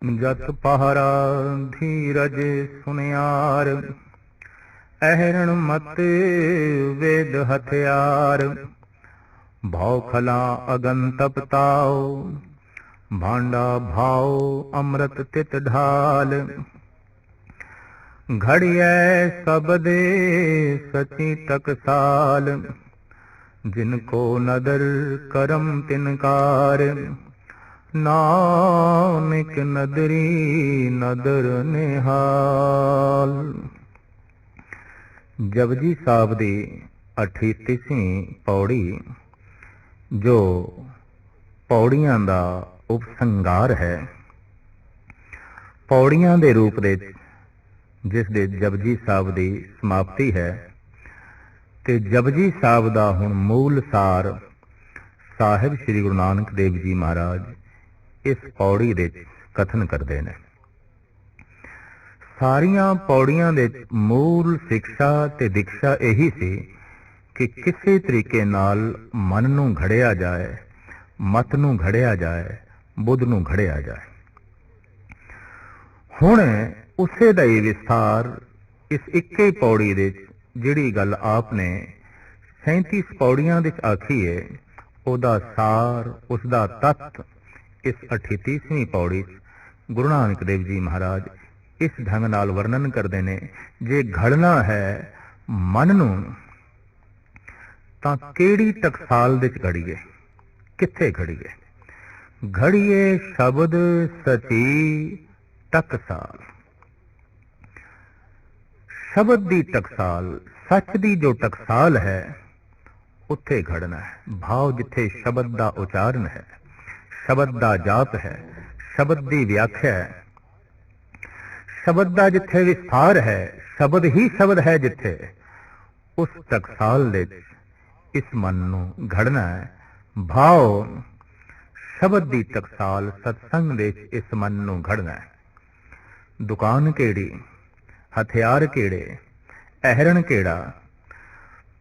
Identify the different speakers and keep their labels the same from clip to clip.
Speaker 1: जत पहरा धीरज सुनियार, अहरण मत वेद हथियार। भाव खला अगन तपताओ, भांडा भाव अमृत तित ढाल। घड़ियै सबदे सची टकसाल, जिनको नदर करम तिनकार। नानक नदरी नदर निहाल। जपजी साहब दी 38ਵੀਂ पौड़ी, जो पौड़ियां दा उपसंगार है। पौड़ियां दे रूप दे जिस दे जपजी साहब दी समाप्ति है, ते जपजी साहब दा हुण मूल सार साहिब श्री गुरु नानक देव जी महाराज इस पौड़ी दे कथन करते हैं। सारियां पौड़ियां दे मूल शिक्षा ते दीक्षा यही सी कि किसी तरीके नाल मन नूं घड़िया जाए, मत नूं घड़िया जाए, बुद्ध नूं घड़िया जाए। हुण उसे दा ही विस्तार इस इक्के पौड़ी दे जिहड़ी गल आपने 37 पौड़ियां दे आखी है, उहदा सार, उसदा तत्त इस 38ਵੀਂ पौड़ी गुरु नानक देव जी महाराज इस ढंग नाल वर्णन करते हैं। जे घड़ना है मन नूं तां केड़ी टकसाल दे घड़ीए, किथे घड़ीए? घड़ीए शब्द सची टकसाल। शब्द दी टकसाल, सच दी जो टकसाल है, उत्थे घड़ना है। भाव जिथे शब्द दा उचारण है, शब्द दा जाप है, शब्द दी व्याख्या है, शब्द दा जिथे विस्तार है, शब्द ही शब्द है जिथे, उस टकसाल दे इस मन नूं घड़ना है। भाव शब्द दी टकसाल सत्संग दे इस मन नूं घड़ना है। दुकान केड़ी, हथियार केड़े, अहरण केड़ा,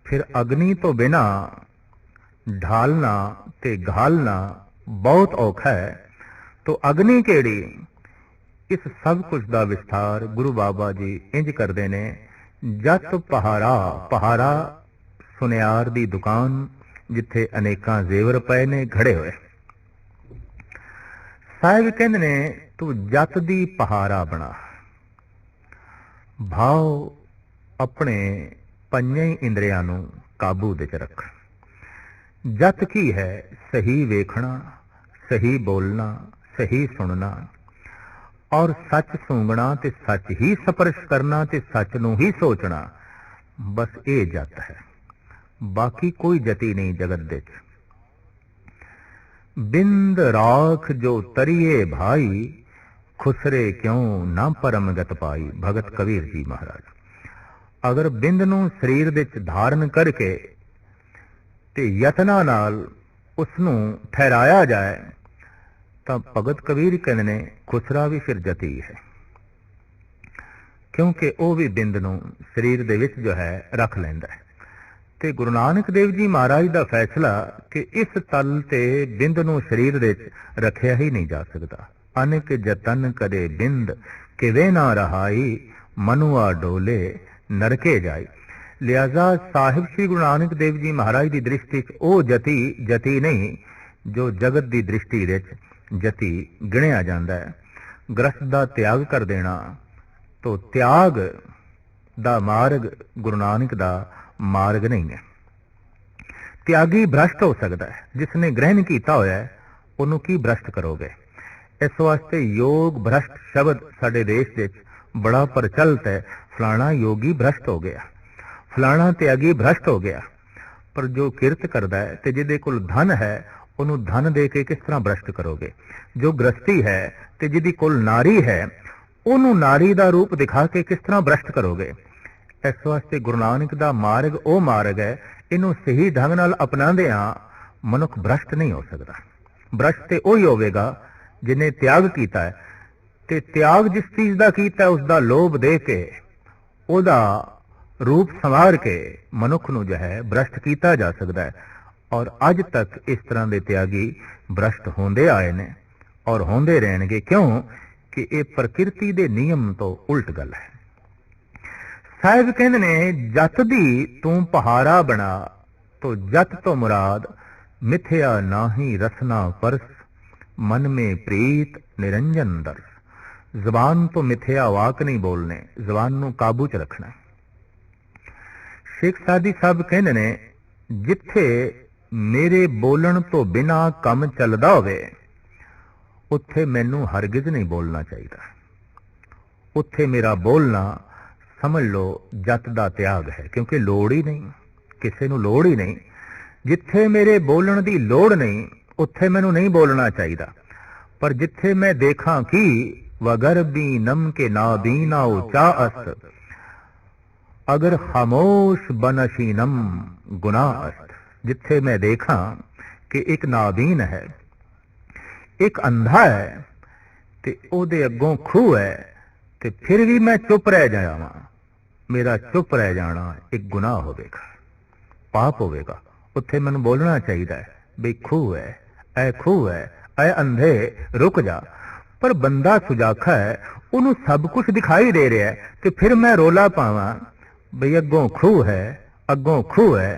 Speaker 1: फिर अग्नि तो बिना ढालना ते घालना बहुत औखा है, तो अग्नि केड़ी? इस सब कुछ का विस्तार गुरु बाबा जी इंज करते ने। जत पहारा, पहारा सुनियार दी दुकान जिथे अनेकां जेवर पए ने घड़े हुए। साहिब कहंदे ने तू जत दी पहारा बना। भाव अपने पंजे इंद्रियां नूं काबू दे च रख। जत की है? सही वेखना, सही बोलना, सही सुनना और सच सूंघना ते सच ही स्पर्श करना ते सच नूं ही सोचना। बस ये जत है, बाकी कोई जति नहीं जगत दे। बिंद राख जो तरिए भाई, खुसरे क्यों ना परम गत पाई। भगत कबीर जी महाराज। अगर बिंद नूं शरीर दे च धारण करके ते यतना नाल उसनूं ठहराया जाए तो भगत कबीर कहते ने खुसरा भी फिर जती है, क्योंकि वह भी बिंद नूं शरीर दे विच जो है रख लैंदा है। ते गुरु नानक देव जी महाराज का फैसला कि इस तल ते बिंद नूं शरीर दे रखिया ही नहीं जा सकता। अनेक जतन करे बिंद किवे ना रहाई, मनुआ डोले नरके जाई। लिहाजा साहिब श्री गुरु नानक देव जी महाराज की दृष्टि ओ जति जति नहीं जो जगत की दृष्टि जति गिणिया जाता है। ग्रस्त का त्याग कर देना तो त्याग दा मार्ग गुरु नानक दा मार्ग नहीं है। त्यागी भ्रष्ट हो सकता है, जिसने ग्रहण किया होया है उन्होंने की भ्रष्ट करोगे। इस वास्ते योग भ्रष्ट शब्द साडे देश दे बड़ा प्रचलित है। फलाना योगी भ्रष्ट हो गया, फलाना त्यागी भ्रष्ट हो गया। पर जो किरत करता है ते जिहदे कोल धन है उन्होंने धन दे के किस तरह भ्रष्ट करोगे। जो गृहस्थी है ते जिहदी कोल नारी है उन्होंने नारी का रूप दिखा के किस तरह भ्रष्ट करोगे। इस वास्ते गुरु नानक दा मार्ग ओ मार्ग है, इनू सही ढंग नाल अपनांदियां मनुख भ्रष्ट नहीं हो सकता। भ्रष्ट ते ओही होवेगा जिन्हें त्याग कीता है, ते त्याग जिस चीज का कीता उसका लोभ दे के ओदा रूप संवार के मनुख नूं जो है भ्रष्ट किया जा सकता है। और अज तक इस तरह के त्यागी भ्रष्ट होंदे आए ने और होंदे रहणगे। क्यों कि यह प्रकृति के नियम तो उल्ट गल है। साहिब कहते ने जत दी तू पहारा बना, तो जत तो मुराद मिथ्या नाही रसना परस, मन में प्रीत निरंजन दर्श। जबान तो मिथ्या वाक नहीं बोलने, जबान नूं काबू च रखना। शेख सादी साहब कहते ने जिथे मेरे बोलण तो बिना कम चलदा होवे, उत्थे मैनू हरगिज नहीं बोलना चाहिए। उत्थे मेरा बोलना समझ लो जत दा त्याग है, क्योंकि लोड़ ही नहीं, किसी नूं लोड़ ही नहीं। जिथे मेरे बोलण दी लोड़ नहीं, उत्थे मैनू नहीं बोलना चाहिए। पर जिथे मैं देखा कि वगर भी नम के नाबीना ऊंचा अस्त, अगर खामोश बनशीनम गुनाह अस्त। जिथे मैं देखा कि एक नाबीन है, एक अंधा है, ते ओदे अगों खूह है, ते फिर भी मैं चुप रह जावा, मेरा चुप रह जाना एक गुनाह होवेगा, पाप होवेगा। उत्थे मैनूं बोलना चाहिए भी खूह है, ऐ खूह है, ऐ अंधे रुक जा। पर बंदा सुजाखा है, उन्हों सब कुछ दिखाई दे रहा है, तो फिर मैं रोला पावां बई अगों खूह है, अगों खूह है।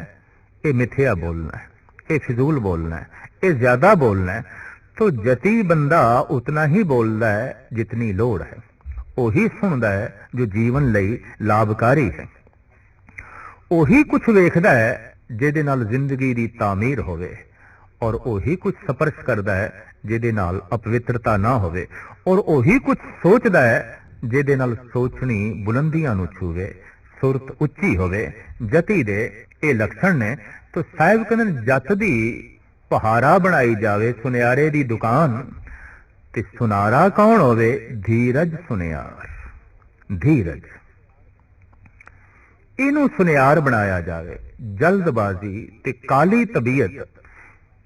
Speaker 1: ये मिथ्या बोलना है, ये फिजूल बोलना है, ये ज्यादा बोलना है। तो जती बंदा उतना ही बोलता है जितनी लोड़ है, वही सुनता है जो जीवन लई लाभकारी है, वही कुछ वेखदा है जिहदे नाल जिंदगी दी तामीर होवे, और वही कुछ स्पर्श करता है जिहदे नाल अपवित्रता ना होवे, और वही कुछ सोचता है जिहदे नाल सोचनी बुलंदियां नूं छूवे, सुरत उच्ची होवे। जती दे ये लक्षण ने। तो साहिब कहन जत दी पहारा बनाई जावे, सुनियारे दी दुकान, ते सुनारा कौन होवे? धीरज सुनियार। धीरज इनू सुनियार बनाया जावे। जल्दबाजी ते काली तबीयत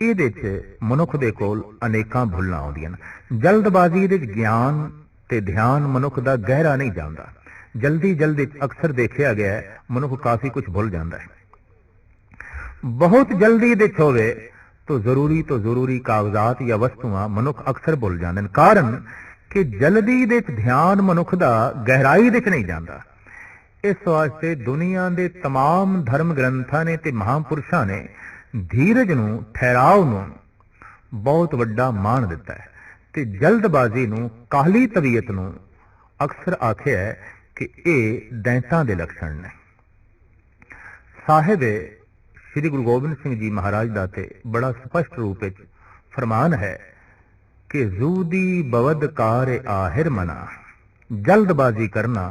Speaker 1: ਇਹਦੇ ਚ ਮਨੁੱਖ ਦੇ ਕੋਲ ਅਨੇਕਾਂ ਭੁੱਲਾਂ ਆਉਂਦੀਆਂ ਨੇ। ਜਲਦਬਾਜ਼ੀ ਦੇ ਗਿਆਨ ਤੇ ਧਿਆਨ ਮਨੁੱਖ ਦਾ ਗਹਿਰਾ ਨਹੀਂ ਜਾਂਦਾ। ਜਲਦੀ ਜਲਦੀ ਅਕਸਰ ਦੇਖਿਆ ਗਿਆ ਹੈ ਮਨੁੱਖ ਕਾਫੀ ਕੁਝ ਭੁੱਲ ਜਾਂਦਾ ਹੈ। ਬਹੁਤ ਜਲਦੀ ਦੇ ਹੋਵੇ तो ਜ਼ਰੂਰੀ ਕਾਗਜ਼ਾਤ ਜਾਂ ਵਸਤੂਆਂ ਮਨੁੱਖ ਅਕਸਰ ਭੁੱਲ ਜਾਂਦੇ ਨੇ। ਕਾਰਨ ਕਿ ਜਲਦੀ ਦੇ ਧਿਆਨ ਮਨੁੱਖ ਦਾ ਗਹਿਰਾਈ ਦੇ ਨਹੀਂ ਜਾਂਦਾ। ਇਸ ਵਾਸਤੇ ਦੁਨੀਆ ਦੇ तमाम ਧਰਮ ਗ੍ਰੰਥਾਂ ਨੇ ਤੇ ਮਹਾਂਪੁਰਸ਼ਾਂ ਨੇ धीरज नूं ठहराव नूं बहुत वड्डा मान दिता है, ते जल्दबाजी नूं काहली तबीयत नूं अक्सर आख्या है कि ये दैंतां दे लक्षण ने। साहिब श्री गुरु गोबिंद सिंह जी महाराज दा ते बड़ा स्पष्ट रूप विच फरमान है कि जूदी बवद कार आहिर मना, जल्दबाजी करना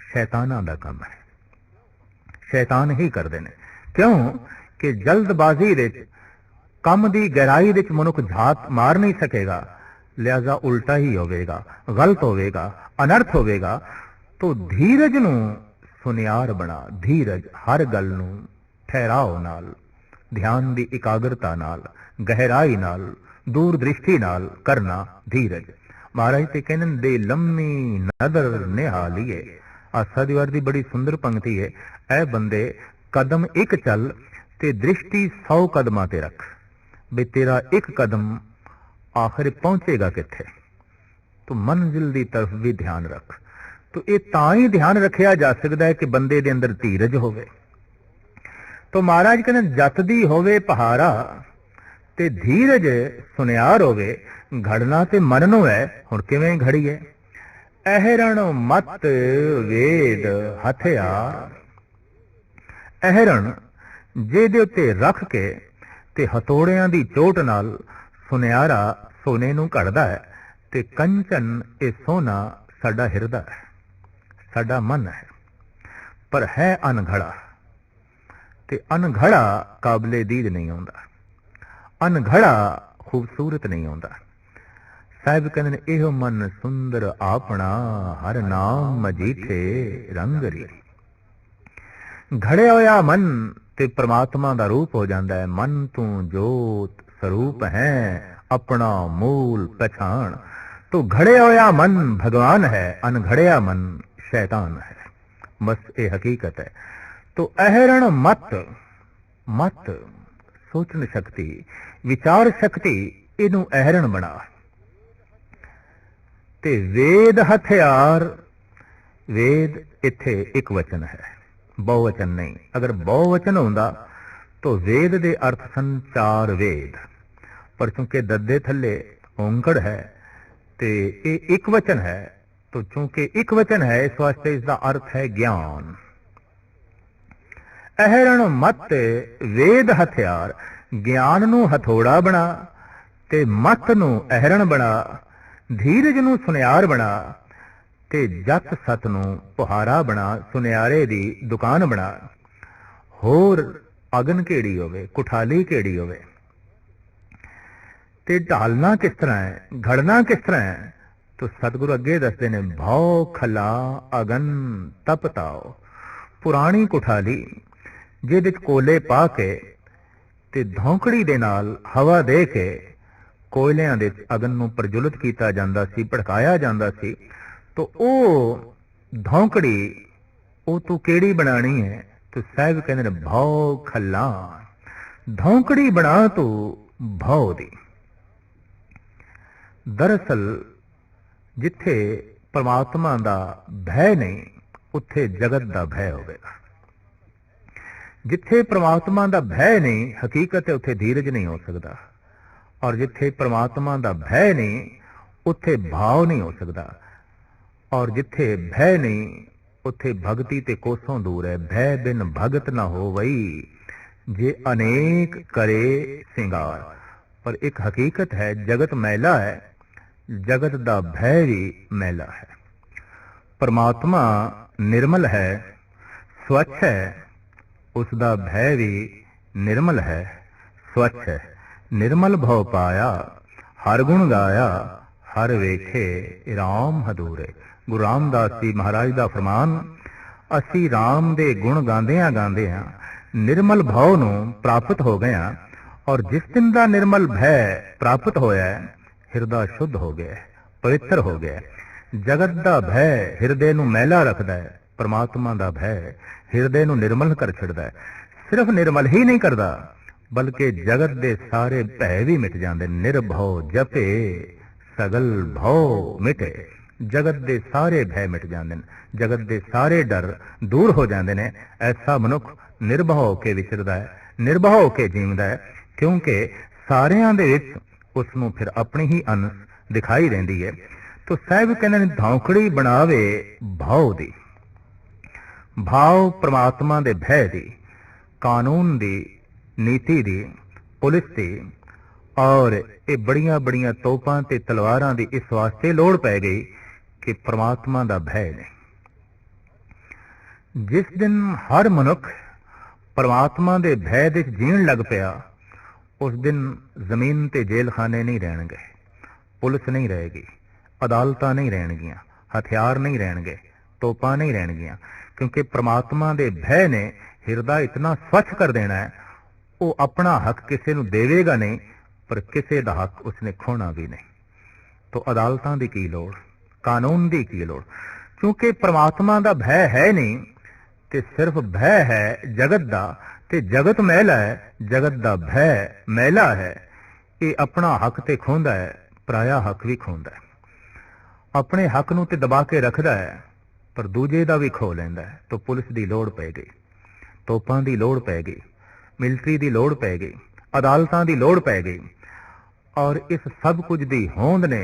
Speaker 1: शैतानां दा काम है, शैतान ही करदे ने। क्यों कि जल्दबाजी दे काम दी गहराई दे मनुख झात मार नहीं सकेगा, लिहाजा उल्टा ही होवेगा, गलत होवेगा, अनर्थ होवेगा। तो धीरज नूं सुनियार बना। धीरज हर गल नूं ठहराव नाल, ध्यान दी एकाग्रता नाल, गहराई नाल, दूरदृष्टि नाल करना धीरज। महाराज ते कहने दे लम्मी नदर निहालिए। आसा दीवार दी बड़ी सुंदर पंक्ति है। ऐ बंदे कदम एक चल ते दृष्टि 100 कदमां ते रख, भी तेरा एक कदम आखिर पहुंचेगा किथे। तो मंजिल दी तरफ भी ध्यान रख। तो ये तां ही ध्यान रखिया जा सकता है कि बंदे दे अंदर धीरज होवे। तो महाराज कहते जत दी होवे पहारा ते धीरज सुनियार होवे, घड़ना ते मननो है। हुण किवें घड़ीए? अहरण मत वेद हथियार। अहरण ਜਿਹਦੇ ਉੱਤੇ ਰੱਖ ਕੇ ਤੇ ਹਥੋੜਿਆਂ ਦੀ ਚੋਟ ਨਾਲ ਸੁਨਿਆਰਾ ਸੋਨੇ ਨੂੰ ਘੜਦਾ ਹੈ, ਤੇ ਕੰਚਨ ਇਹ ਸੋਨਾ ਸਾਡਾ ਹਿਰਦਾ ਹੈ, ਸਾਡਾ ਮਨ ਹੈ, ਪਰ ਹੈ ਅਨਘੜਾ। ਤੇ ਅਨਘੜਾ ਕਾਬਲੇ ਦੀਦ ਨਹੀਂ ਆਉਂਦਾ, ਅਨਘੜਾ ਖੂਬਸੂਰਤ ਨਹੀਂ ਆਉਂਦਾ। ਸਾਹਿਬ ਕਹਿੰਦੇ ਨੇ ਇਹੋ ਮਨ ਸੁੰਦਰ ਆਪਣਾ, ਹਰ ਨਾਮ ਮਜੀਠੇ ਰੰਗਰੀ। घड़िया होया मन ते परमात्मा दा रूप हो जाता है। मन तू जोत स्वरूप है, अपना मूल पहचान। तो घड़िया होया मन भगवान है, अनघड़िया मन शैतान है। बस ये हकीकत है। तो अहरण मत, मत सोचन शक्ति, विचार शक्ति, इनू अहरण बना। ਤੇ ਵੇਦ ਹਥਿਆਰ, वेद इत्थे एक वचन है, बहुवचन नहीं। अगर बहुवचन होंदा तो वेद दे अर्थ सन 4 वेद, पर चूंकि दद्दे थल्ले औंकड़ है ते ये एक वचन है, तो चूंकि एक वचन है इस वास्ते इसका अर्थ है ज्ञान। अहरण मत वेद हथियार, ज्ञान नू हथौड़ा बना ते मत नू अहरण बना, धीरज नू सुनियार बना ते जत सत नू पुहारा बना, सुनियारे दी दुकान बना। होर अगन केड़ी होवे, कुठाली केड़ी होवे, ते ढालना किस तरह है, घड़ना किस तरह है, तो सतगुरु अगे दसदे ने भौ खला अगन तपताओ। पुरानी कुठाली जिहदे च कोले पा के ते धौंकड़ी दे नाल हवा दे के कोयलियां दे अगन नू प्रज्वलित कीता जांदा सी, भड़काया जांदा सी। तो ओ धौंकड़ी ओ तू केड़ी बनानी है, तो साहिब कहते ने भौ खला, धौंकड़ी बना तू भौ दी। दरअसल जिथे परमात्मा दा भय नहीं उत्थे जगत दा भय होवेगा। जिथे परमात्मा दा भय नहीं हकीकत है उत्थे धीरज नहीं हो सकता, और जिथे परमात्मा दा भय नहीं उत्थे भाव नहीं हो सकता, और जिथे भय नहीं उत्थे भगती ते कोसों दूर है। भय बिन भगत ना हो वही, जे अनेक करे सिंगार। पर एक हकीकत है, जगत मैला है, जगत दा भय भी मैला है। परमात्मा निर्मल है, स्वच्छ है, उसका भय भी निर्मल है, स्वच्छ है। निर्मल भव पाया, हर गुण गाया, हर वेखे राम हदूरे। गुरु रामदास जी महाराज का फरमान, असी राम दे गुण गांदियां गांदियां निर्मल भाव नू प्राप्त हो गया, और जिस दिन का निर्मल भय प्राप्त होया हिरदा शुद्ध हो गया, पवित्र हो गया। जगत का भय हिरदे नू मैला रखता है, परमात्मा का भय हिरदे नू निर्मल कर छड़दा है। सिर्फ निर्मल ही नहीं करता, बल्कि जगत दे सारे भय भी मिट जाते। निर्भव जपे सगल भव मिटे, जगत दे सारे भय मिट जाते हैं, जगत दे सारे डर दूर हो जाते हैं। ऐसा मनुख निर्भव होके विचरदा है, निर्भव होके जीवदा है, क्योंकि सारियां दे विच उसनूं फिर अपनी ही अंश दिखाई देंदी है। तो साहिब कहंदे ने धौंकड़ी बनावे भाव दी। भाव परमात्मा दे भय दी, कानून दी, नीति दी, पुलिस दी, और ये बड़िया बड़िया तोपां ते तलवारां दी इस वास्ते लोड़ पै गई कि परमात्मा दा भय नहीं। जिस दिन हर मनुख परमात्मा दे भय दे जीण लग पिया, उस दिन जमीन ते जेल खाने नहीं रहणगे, पुलिस नहीं रहेगी, अदालतां नहीं रहणगियां, हथियार नहीं रहणगे, तोपां नहीं रहणगियां, क्योंकि परमात्मा दे भय ने हिरदा इतना स्वच्छ कर देना है। वो अपना हक किसी नूं देवेगा नहीं, पर किसी दा हक उसने खोना भी नहीं। तो अदालतां दी की लोड़, कानून दी की लोड़, क्योंकि परमात्मा दा भय है नहीं, ते सिर्फ भय है जगत दा, ते जगत मैला है, जगत दा भय मैला है। ये अपना हक ते खोंदा है, पराया हक भी खोंदा है। अपने हक नूं ते दबा के रखदा है, पर दूजे दा भी खो लैंदा है। तो पुलिस दी लोड़ पै गई, तोपां दी लोड़ पै गई, मिलिटरी दी लोड़ पै गई, अदालतां दी लोड़ पै गई। और इस सब कुछ दी होंद ने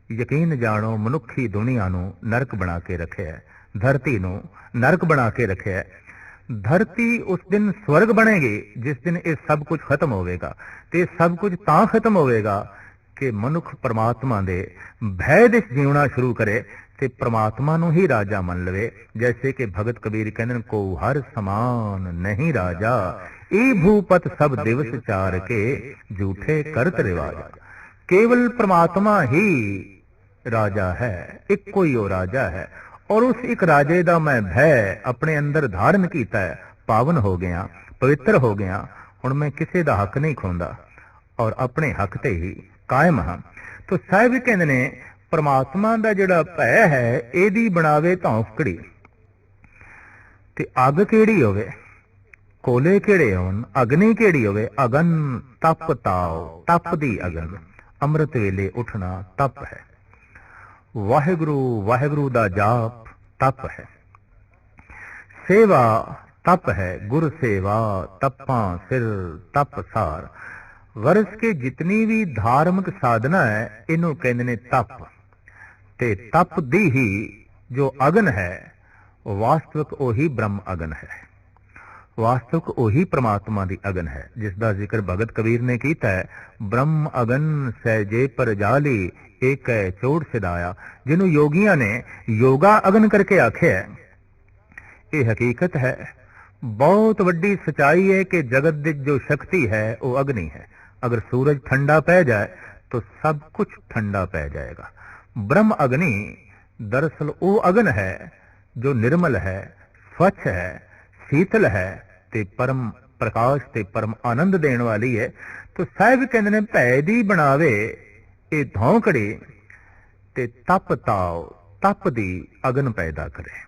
Speaker 1: यकीन जानो मनुखी दुनिया नू नरक बना के रखे है, धरती नू नरक बना के रखे है। धरती उस दिन स्वर्ग बनेगी जिस दिन ये सब कुछ खत्म होवेगा। ते सब कुछ तां खत्म होवेगा कि मनुख परमात्मा दे भय दे जीवना शुरू करे ते परमात्मा नू ही राजा मन लवे। जैसे कि भगत कबीर कहंदे को हर समान नहीं राजा, ई भूपत सब दिवस चार के झूठे करत रिवाजा। केवल परमात्मा ही राजा है, एक कोई वो राजा है, और उस एक राजे दा मैं भय अपने अंदर धारण कीता है, पावन हो गया, पवित्र हो गया। हुण मैं किसी दा हक नहीं खोंदा और अपने हक ते ही कायम हां। तो साहिब कहंदे ने परमात्मा दा जिहड़ा भय है एदी बनावे धौंकड़ी। ते अग केड़ी होवे, कोले केड़े होन, अग्नि केड़ी होवे, अगन तप ताओ, तप दी अगन, अमृत वेले उठना तप है। ਵਾਹਿਗੁਰੂ ਵਾਹਿਗੁਰੂ ਦਾ ਜਾਪ ਤਪ ਹੈ। सेवा तप है, गुर सेवा तप्पा सिर तप सार। गरज के जितनी भी धार्मिक साधना है इनू कहते ने तप। ते तप दी ही जो अगन है वास्तविक ओही ब्रह्म अगन है, वास्तविक ओही परमात्मा दी अगन है, जिसका जिक्र भगत कबीर ने कीता है। ब्रह्म अगन सहजे पर जाली एक है चोड़ सिदाया। जिन्हों योगियां ने योगा अगन करके आखे है, ये हकीकत है, बहुत वड्डी सच्चाई है कि जगत दी जो शक्ति है वो अग्नि है। अगर सूरज ठंडा पै जाए तो सब कुछ ठंडा पै जाएगा। ब्रह्म अग्नि दरअसल वो अग्न है जो निर्मल है, स्वच्छ है, शीतल है ते परम प्रकाश ते परम आनंद देने वाली है। तो साहिब कहते ने भै दी बनावे ये धौंकड़ी ते तप ताओ तप दी अग्न पैदा करे।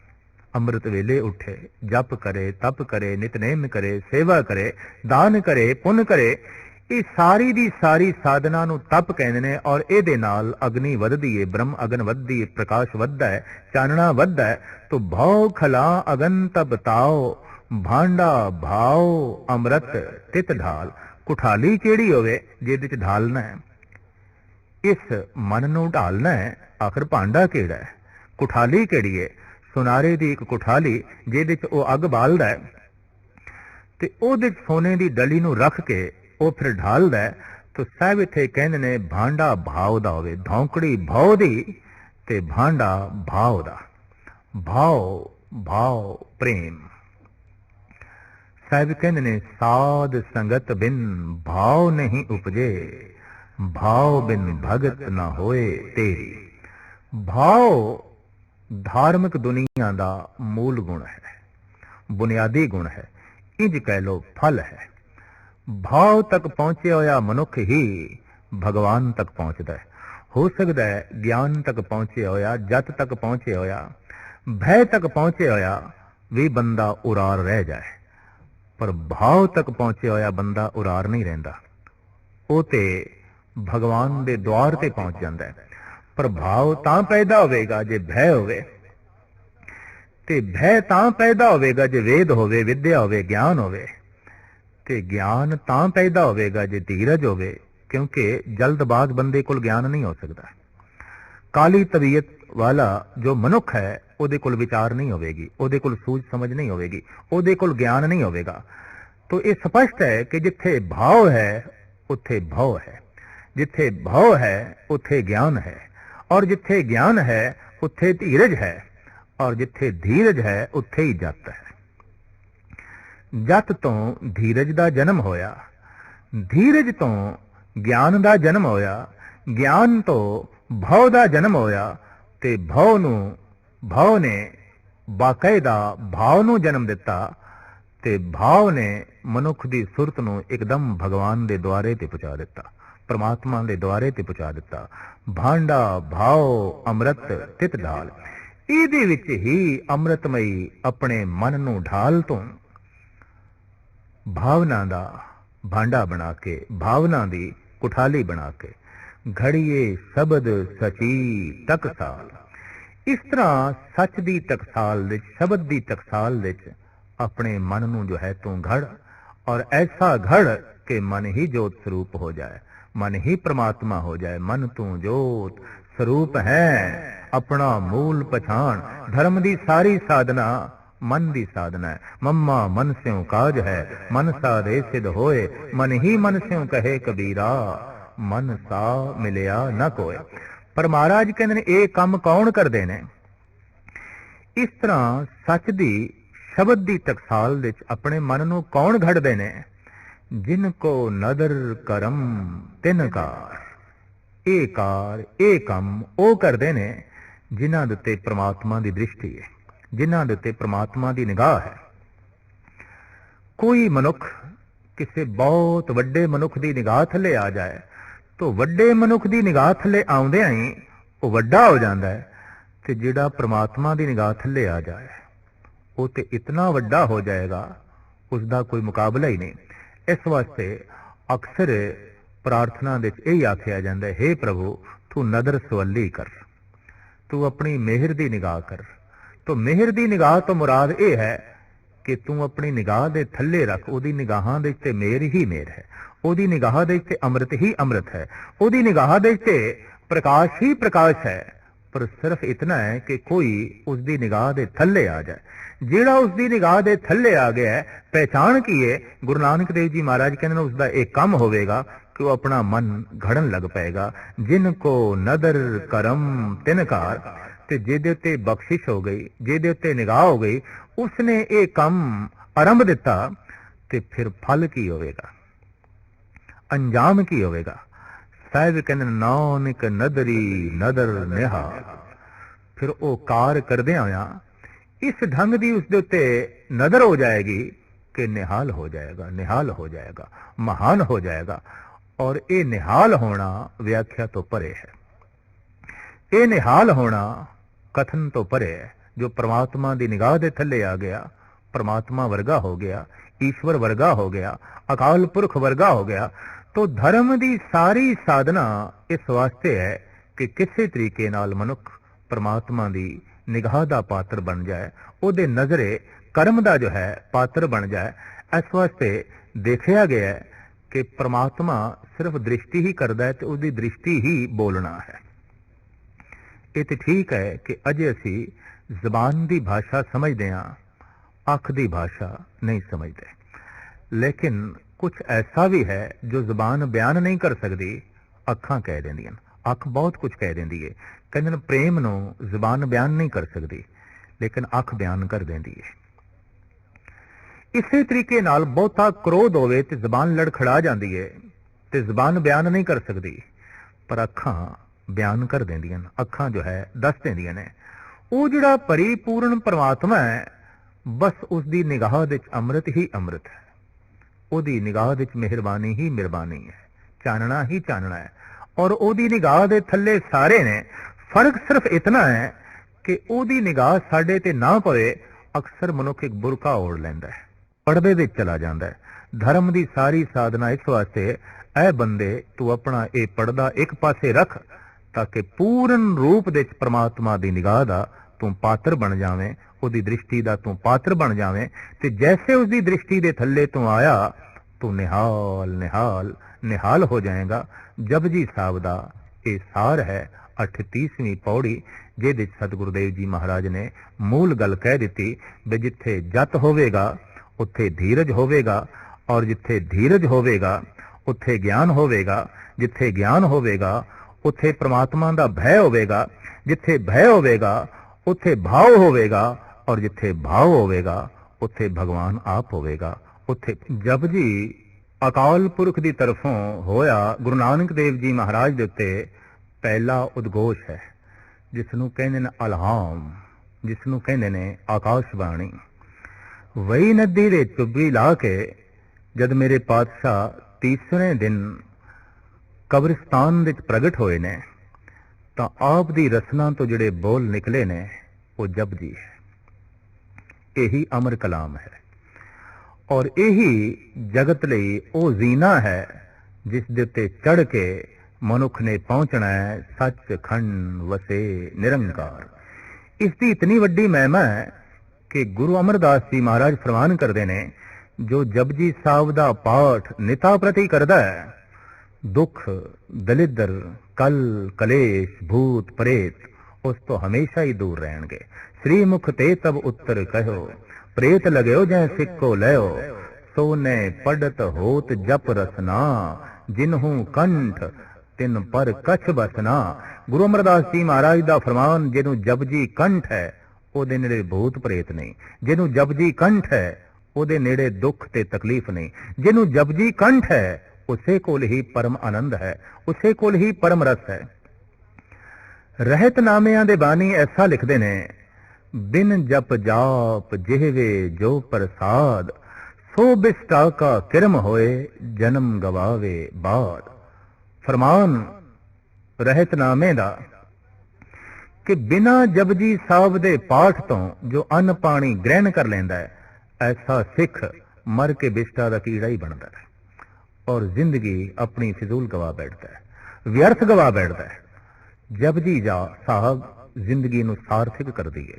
Speaker 1: अमृत वेले उठे, जप करे, तप करे, नितनेम करे, सेवा करे, दान करे, पुण्य करे, ये सारी दी सारी साधना नूं तप कहंदे ने। और इहदे नाल अग्नि वधदी है, ब्रह्म अगन वधदी है, प्रकाश वधदा है, चानना वधदा है। तो भाव खला अगन तप ताओ भांडा भाव अमृत तित ढाल। कुठाली केड़ी होवे जिहदे च ढालना है, इस मन नूं ढालना है। आखिर भांडा केड़ा है, कुठाली केड़ी है? सुनारे दी एक कुठाली जिहदे च ओ अग बालदा है ते ओहदे सोने दी डली नूं रख के ओ फिर ढालदा है। तो साहिब इत्थे कहंदे ने भांडा भाव दा होवे, धौंकड़ी भाव दी ते भांडा भाव दा। भाव भाव प्रेम। साहिब कहंदे ने साध संगत बिन भाव नहीं उपजे, भाव बिन भगत ना होए तेरी। भाव धार्मिक दुनिया का मूल गुण है, बुनियादी गुण है, इंज कह लो फल है। भाव तक पहुंचे होया मनुख ही भगवान तक पहुंचता है। हो सकता है ज्ञान तक पहुंचे होया, जत तक पहुंचे होया, भय तक पहुंचे होया भी बंदा उरार रह जाए, पर भाव तक पहुंचे होया बंदा उरार नहीं रहिंदा। वो ते भगवान दे द्वार ते पहुंच जाता है। पर भाव तां पैदा होवेगा जे भय होवे, ते भय तां पैदा होवेगा जे वेद होवे, विद्या होवे, ज्ञान होवे, ते ज्ञान तां पैदा होवेगा जे धीरज होवे, क्योंकि जल्दबाज बंदे कोल ज्ञान नहीं हो सकता। काली तबीयत वाला जो मनुख है ਉਹਦੇ ਕੋਲ ਵਿਚਾਰ नहीं होवेगी, ਉਹਦੇ ਕੋਲ सूझ समझ नहीं होवेगी, ਉਹਦੇ ਕੋਲ ज्ञान नहीं होवेगा। तो ये स्पष्ट है कि जिथे भाव है उथे भव है, जिथे भव है उथे ज्ञान है, और जिथे ज्ञान है उथे धीरज है, और जिथे धीरज है उथे ही जत है। जत तो धीरज का जन्म होया, धीरज तो ज्ञान का जन्म होया, ज्ञान तो भव का जन्म होया, ते भव ने बाकायदा भाव नूं जन्म दिता, ते भाव ने मनुख की सुरत नूं एकदम भगवान दे द्वारे ते पहुंचा दिता, परमात्मा दे द्वारे ते पहुंचा दिता। भांडा भाव अमृत तित ढाल। इहदे विच ही अमृतमई अपने मन नूं ढाल तो भावना दा भांडा बना के, भावना दी कुठाली बना के, घड़िए शब्द सची टकसाल। इस तरह सच दी टकसाल विच, शब्द दी टकसाल विच अपने मन नूं जो है तू घड़, और ऐसा घड़ के मन ही जोत स्वरूप हो जाए, मन ही परमात्मा हो जाए। मन तू जोत स्वरूप है, अपना मूल पछाण। धर्म दी सारी साधना मन दी साधना है। मम्मा मन स्यों काज है, मन सा दे सिद्ध होए, मन ही मन स्यों कहे कबीरा, मन सा मिलिया न कोय। पर महाराज कहते ने ये काम कौन करते ने? इस तरह सच दी शब्द दी टकसाल विच अपने मन नूं कौन घड़दे ने? जिनको नदर करम तिन कार। ये कार ये काम वो करते ने जिन्हां दे उत्ते परमात्मा दी दृष्टि है, जिन्हां दे उत्ते परमात्मा दी निगाह है। कोई मनुख किसी बहुत वड्डे मनुख दी निगाह थले आ जाए तो वड्डे मनुख दी निगाह थले आउंदियां ही वो वड्डा हो जाता है, ते जिहड़ा परमात्मा दी निगाह थले आ जाए वो ते इतना वड्डा हो जाएगा उसका कोई मुकाबला ही नहीं। इस वास्ते अक्सर प्रार्थना दे यही आख्या जाता है, हे प्रभु तू नदर सवली कर, तू अपनी मेहर दी निगाह कर। तो मेहर दी निगाह तो मुराद यह है कि तू अपनी निगाह दे थल्ले रख, ओदी निगाहां दे ते मेहर ही मेहर है, ओदी निगाह दे ते अमृत ही अमृत है, ओदी निगाह दे ते प्रकाश ही प्रकाश है। पर सिर्फ इतना है कि कोई उसकी निगाह दे थल्ले आ जाए। ਜਿਹੜਾ उसकी निगाह दे थल्ले आ गया है, पहचान की है, गुरु नानक देव जी महाराज कहते उसका एक काम होवेगा कि वह अपना मन घड़न लग पाएगा। जिनको नदर करम तिनकार, ते जेदे उत्ते बख्शिश हो गई, जेदे उत्ते निगाह हो गई, उसने ये काम आरंभ दिता, ते फिर फल की होवेगा, अंजाम की होवेगा। साहिब कहते नानक नदरी नदर निहा। फिर वो कार करदे आया इस ढंग की उसके उत्ते नदर हो जाएगी कि निहाल हो जाएगा, निहाल हो जाएगा, महान हो जाएगा। और ये निहाल होना व्याख्या तो परे है, ये निहाल होना कथन तो परे है। जो परमात्मा की निगाह दे थल्ले आ गया, परमात्मा वर्गा हो गया, ईश्वर वर्गा हो गया, अकाल पुरख वर्गा हो गया। तो धर्म की सारी साधना इस वास्ते है कि किसी तरीके नाल मनुख परमात्मा की निगाह का पात्र बन जाए, उहदे नजरे कर्म का जो है पात्र बन जाए। इस वास्ते देखा गया है कि परमात्मा सिर्फ दृष्टि ही करता है तो उसकी दृष्टि ही बोलना है। ये तो ठीक है कि अजे असी जबान की भाषा समझते हैं, अख की भाषा नहीं समझते। लेकिन कुछ ऐसा भी है जो जबान बयान नहीं कर सकती, अखां कह देंदियां। अख बहुत कुछ कह देंदी है। कहते प्रेम नूं जबान बयान नहीं कर सकती, लेकिन अख बयान कर देंदी है। इसे तरीके नाल बहुता क्रोध होवे ते जबान लड़खड़ा जाती है, ते जबान बयान नहीं कर सकती, पर अखां बयान कर देंदियां। अखां जो है दस देंदियां ने। वो जिहड़ा परिपूर्ण परमात्मा है, बस उसकी निगाह दे अमृत ही अमृत है, ਉਹਦੀ ਨਿਗਾਹ ਵਿੱਚ ਮਿਹਰਬਾਨੀ ਹੀ ਮਿਹਰਬਾਨੀ ਹੈ, ਚਾਨਣਾ ਹੀ ਚਾਨਣਾ ਹੈ। और ਉਹਦੀ ਨਿਗਾਹ ਦੇ ਥੱਲੇ ਸਾਰੇ ਨੇ। फर्क सिर्फ इतना है कि ਉਹਦੀ ਨਿਗਾਹ ਸਾਡੇ ਤੇ ना पवे। अक्सर मनुख एक बुरका ओढ़ लैंदा है, पर्दे ਵਿੱਚ चला जाता है। धर्म की सारी साधना इस वास्ते ऐ बंदे तू अपना ये पर्दा एक पासे रख, ताकि पूर्ण रूप दे परमात्मा की निगाह का तू पात्र बन जावे, उसकी दृष्टि का तू पात्र बन जावे। ते जैसे उसकी दृष्टि के थल्ले तू आया, तू निहाल निहाल निहाल हो जाएगा। जपजी साहब का ये सार है 38ਵੀਂ पौड़ी, जिहदे सतगुरुदेव जी महाराज ने मूल गल कह दी भी जिथे जत होवेगा उत्थे धीरज होवेगा, और जिथे धीरज होवेगा उत्थे ज्ञान होवेगा, जिथे ज्ञान होवेगा उत्थे परमात्मा का भय होवेगा, जिथे भय होवेगा उत्थे भाव होवेगा, और जिथे भाव होवेगा उत्थे भगवान आप होवेगा। उत्थे जपजी अकाल पुरख की तरफों होया गुरु नानक देव जी महाराज दे उत्ते पहला उद्घोष है, जिसनों कहते ने अलहाम, जिसनों कहते ने आकाशबाणी। वही नदी दे चुब्बी ला के जद मेरे पातशाह तीसरे दिन कब्रिस्तान विच प्रगट होए ने, तो आप दी रसना तो जिहड़े बोल निकले ने वो जपजी है। यही अमर कलाम है, और यही जगत लई वो जीना है जिस दे उत्ते चढ़ के मनुख ने पहुंचना है सच खंड वसे निरंकार। इसकी इतनी वड्डी महिमा है कि गुरु अमरदास जी महाराज फरमान करते हैं, जो जपजी साहब का पाठ निता प्रति करता है, दुख दलिदर कल कलेश भूत प्रेत उस तो हमेशा ही दूर रहेंगे। श्री मुख ते तब उत्तर कहो, प्रेत लगयो जै सिक्को लयो, सोने पढ़त होत जप रसना, जिन्हू कंठ तिन पर कछ बसना। गुरु अमरदास जी महाराज का फरमान, जिन्हू जपजी कंठ है ਉਹਦੇ नेड़े भूत प्रेत नहीं, जिन्हू जपजी कंठ है ਉਹਦੇ नेड़े दुख ते तकलीफ नहीं, जिन्हू जपजी कंठ है उसे कोल ही परम आनंद है, उसे कोल ही परम रस है। रहत नामिਆਂ ਦੇ बानी ऐसा लिखते ने, बिन जप जाप जिहवे जो प्रसाद, सो बिस्टा का किरम होए जन्म गवावे बाद। फरमान रहत नामे दा कि बिना जपजी साहब दे पाठ तो जो अन्न पानी ग्रहण कर लेंदा है, ऐसा सिख मर के बिस्टा का कीड़ा ही बनता है, और जिंदगी अपनी फिजूल गवा बैठता है, व्यर्थ गवा बैठता है। जपजी जा साहब ਜ਼ਿੰਦਗੀ ਨੂੰ ਸਾਰਥਕ ਕਰਦੀ ਹੈ।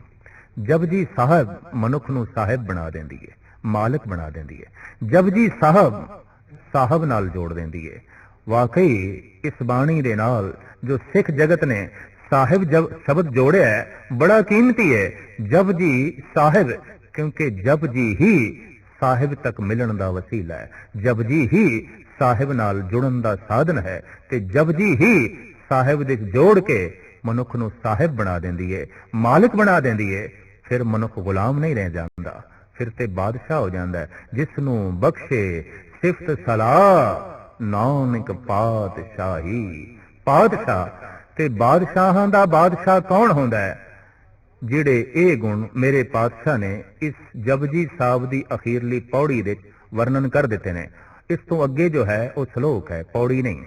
Speaker 1: ਜਪਜੀ ਸਾਹਿਬ ਮਨੁੱਖ ਨੂੰ ਸਾਹਿਬ ਬਣਾ ਦਿੰਦੀ ਹੈ, ਮਾਲਕ ਬਣਾ ਦਿੰਦੀ ਹੈ। ਜਪਜੀ ਸਾਹਿਬ ਸਾਹਿਬ ਨਾਲ ਜੋੜ ਦਿੰਦੀ ਹੈ। ਵਾਕਈ ਇਸ ਬਾਣੀ ਦੇ ਨਾਲ ਜੋ ਸਿੱਖ ਜਗਤ ਨੇ ਸਾਹਿਬ ਸ਼ਬਦ ਜੋੜਿਆ ਹੈ, ਬੜਾ ਕੀਮਤੀ ਹੈ। ਜਪਜੀ ਸਾਹਿਬ, ਕਿਉਂਕਿ ਜਪਜੀ ਹੀ ਸਾਹਿਬ ਤੱਕ ਮਿਲਣ ਦਾ ਵਸੀਲਾ ਹੈ। ਜਪਜੀ ਹੀ ਸਾਹਿਬ ਨਾਲ ਜੁੜਨ ਦਾ ਸਾਧਨ ਹੈ ਤੇ ਜਪਜੀ ਹੀ ਸਾਹਿਬ ਦੇ ਜੋੜ ਕੇ ਮਨੁੱਖ ਨੂੰ ਸਾਹਿਬ ਬਣਾ ਦਿੰਦੀ ਹੈ, ਮਾਲਕ ਬਣਾ ਦਿੰਦੀ ਹੈ। ਫਿਰ ਮਨੁੱਖ ਗੁਲਾਮ ਨਹੀਂ ਰਹਿ ਜਾਂਦਾ, ਫਿਰ ਤੇ ਬਾਦਸ਼ਾਹ ਹੋ ਜਾਂਦਾ ਹੈ। ਜਿਸ ਨੂੰ ਬਖਸ਼ੇ ਸਿਫਤ ਸਲਾਹ ਨਾਨਕ ਪਾਤਸ਼ਾਹੀ। ਪਾਤਸ਼ਾਹ ਤੇ ਬਾਦਸ਼ਾਹਾਂ ਦਾ ਬਾਦਸ਼ਾਹ ਕੌਣ ਹੁੰਦਾ ਹੈ? ਜਿਹੜੇ ਇਹ ਗੁਣ ਮੇਰੇ ਪਾਤਸ਼ਾਹ ਨੇ ਇਸ ਜਪਜੀ ਸਾਹਿਬ ਦੀ ਅਖੀਰਲੀ ਪੌੜੀ ਦੇ ਵਰਣਨ ਕਰ ਦਿੱਤੇ ਨੇ। ਇਸ ਤੋਂ ਅੱਗੇ ਜੋ ਹੈ ਉਹ ਸ਼ਲੋਕ ਹੈ, ਪੌੜੀ ਨਹੀਂ।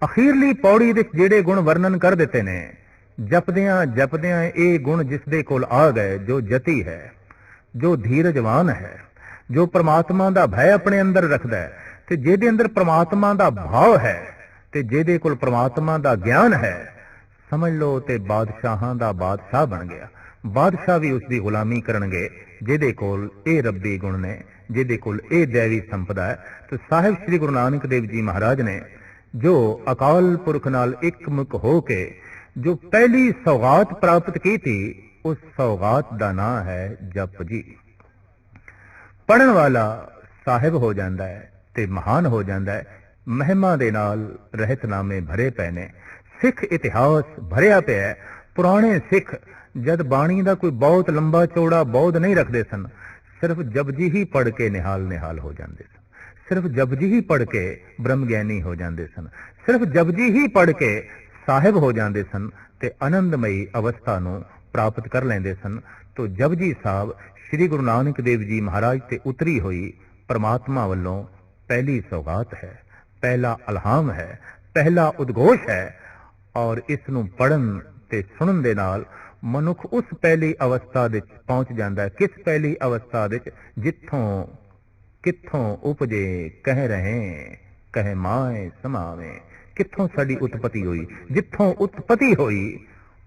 Speaker 1: ਅਖੀਰਲੀ ਪੌੜੀ ਵਿੱਚ ਜਿਹੜੇ ਗੁਣ ਵਰਣਨ ਕਰ ਦਿੱਤੇ ਨੇ, ਜਪਦਿਆਂ ਜਪਦਿਆਂ ਇਹ ਗੁਣ ਜਿਸ ਦੇ ਕੋਲ ਆ ਗਏ, ਜੋ ਜਤੀ ਹੈ, ਜੋ ਧੀਰਜਵਾਨ ਹੈ, ਜੋ ਪ੍ਰਮਾਤਮਾ ਦਾ ਭੈ ਆਪਣੇ ਅੰਦਰ ਰੱਖਦਾ ਹੈ, ਤੇ ਜਿਹਦੇ ਅੰਦਰ ਪ੍ਰਮਾਤਮਾ ਦਾ ਭਾਵ ਹੈ, ਤੇ ਜਿਹਦੇ ਕੋਲ ਪ੍ਰਮਾਤਮਾ ਦਾ ਗਿਆਨ ਹੈ, ਸਮਝ ਲਓ ਤੇ ਬਾਦਸ਼ਾਹਾਂ ਦਾ ਬਾਦਸ਼ਾਹ ਬਣ ਗਿਆ। ਬਾਦਸ਼ਾਹ ਵੀ ਉਸ ਦੀ ਗੁਲਾਮੀ ਕਰਨਗੇ ਜਿਹਦੇ ਕੋਲ ਇਹ ਰੱਬੀ ਗੁਣ ਨੇ, ਜਿਹਦੇ ਕੋਲ ਇਹ ਦੇਵੀ ਸੰਪਦਾ ਹੈ। ਤੇ ਸਾਹਿਬ ਸ੍ਰੀ ਗੁਰੂ ਨਾਨਕ ਦੇਵ ਜੀ ਮਹਾਰਾਜ ਨੇ ਜੋ ਅਕਾਲ ਪੁਰਖ ਨਾਲ ਇੱਕਮੁਖ ਹੋ ਕੇ ਜੋ ਪਹਿਲੀ ਸੌਗਾਤ ਪ੍ਰਾਪਤ ਕੀਤੀ, ਉਸ ਸੌਗਾਤ ਦਾ ਨਾਂ ਹੈ ਜਪਜੀ। ਪੜਨ ਵਾਲਾ ਸਾਹਿਬ ਹੋ ਜਾਂਦਾ ਹੈ ਤੇ ਮਹਾਨ ਹੋ ਜਾਂਦਾ ਹੈ। ਮਹਿਮਾ ਦੇ ਨਾਲ ਰਹਿਤਨਾਮੇ ਭਰੇ ਪਏ ਨੇ। ਸਿੱਖ ਇਤਿਹਾਸ ਭਰਿਆ ਪਿਆ। ਪੁਰਾਣੇ ਸਿੱਖ ਜਦ ਬਾਣੀ ਦਾ ਕੋਈ ਬਹੁਤ ਲੰਬਾ ਚੌੜਾ ਬੌਧ ਨਹੀਂ ਰੱਖਦੇ ਸਨ, ਸਿਰਫ ਜਪਜੀ ਹੀ ਪੜ੍ਹ ਕੇ ਨਿਹਾਲ ਹੋ ਜਾਂਦੇ ਸਨ। ਸਿਰਫ ਜਪਜੀ ਹੀ ਪੜ੍ਹ ਕੇ ਬ੍ਰਹਮ ਗਿਆਨੀ ਹੋ ਜਾਂਦੇ ਸਨ। ਸਿਰਫ ਜਪਜੀ ਹੀ ਪੜ੍ਹ ਕੇ ਸਾਹਿਬ ਹੋ ਜਾਂਦੇ ਸਨ ਤੇ ਆਨੰਦਮਈ ਅਵਸਥਾ ਨੂੰ ਪ੍ਰਾਪਤ ਕਰ ਲੈਂਦੇ ਸਨ। ਤੋ ਜਪਜੀ ਸਾਹਿਬ ਸ੍ਰੀ ਗੁਰੂ ਨਾਨਕ ਦੇਵ ਜੀ ਮਹਾਰਾਜ ਤੇ ਉਤਰੀ ਹੋਈ ਪਰਮਾਤਮਾ ਵੱਲੋਂ ਪਹਿਲੀ ਸੌਗਾਤ ਹੈ, ਪਹਿਲਾ ਅਲਹਾਮ ਹੈ, ਪਹਿਲਾ ਉਦਘੋਸ਼ ਹੈ। ਔਰ ਇਸ ਨੂੰ ਪੜਨ ਤੇ ਸੁਣਨ ਦੇ ਨਾਲ ਮਨੁੱਖ ਉਸ ਪਹਿਲੀ ਅਵਸਥਾ ਵਿੱਚ ਪਹੁੰਚ ਜਾਂਦਾ ਹੈ। ਕਿਸ ਪਹਿਲੀ ਅਵਸਥਾ ਵਿੱਚ? ਜਿੱਥੋਂ ਕਿੱਥੋਂ ਉਪਜੇ ਕਹਿ ਰਹੇ ਕਹਿ ਮਾਏ ਸਮਾਵੇਂ। ਕਿੱਥੋਂ ਸਾਡੀ ਉਤਪਤੀ ਹੋਈ? ਜਿੱਥੋਂ ਉਤਪਤੀ ਹੋਈ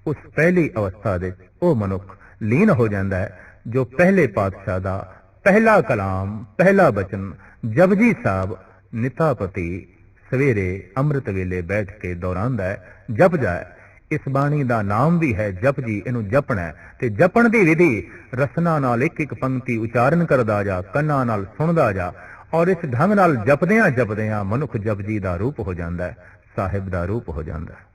Speaker 1: ਉਸ ਪਹਿਲੀ ਅਵਸਥਾ ਵਿੱਚ ਉਹ ਮਨੁੱਖ ਲੀਨ ਹੋ ਜਾਂਦਾ ਹੈ, ਜੋ ਪਹਿਲੇ ਪਾਤਸ਼ਾਹ ਦਾ ਪਹਿਲਾ ਕਲਾਮ, ਪਹਿਲਾ ਬਚਨ ਜਪਜੀ ਸਾਹਿਬ ਨਿਤਾਪਤੀ ਸਵੇਰੇ ਅੰਮ੍ਰਿਤ ਵੇਲੇ ਬੈਠ ਕੇ ਦੁਹਰਾਉਂਦਾ ਹੈ, ਜਪਦਾ ਹੈ। ਇਸ ਬਾਣੀ ਦਾ ਨਾਮ ਵੀ ਹੈ ਜਪਜੀ। ਇਹਨੂੰ ਜਪਣਾ ਹੈ ਤੇ ਜਪਣ ਦੀ ਵਿਧੀ ਰਸਨਾ ਨਾਲ ਇੱਕ ਇੱਕ ਪੰਕਤੀ ਉਚਾਰਨ ਕਰਦਾ ਜਾ, ਕੰਨਾਂ ਨਾਲ ਸੁਣਦਾ ਜਾ। ਔਰ ਇਸ ਢੰਗ ਨਾਲ ਜਪਦਿਆਂ ਜਪਦਿਆਂ ਮਨੁੱਖ ਜਪਜੀ ਦਾ ਰੂਪ ਹੋ ਜਾਂਦਾ ਹੈ, ਸਾਹਿਬ ਦਾ ਰੂਪ ਹੋ ਜਾਂਦਾ ਹੈ।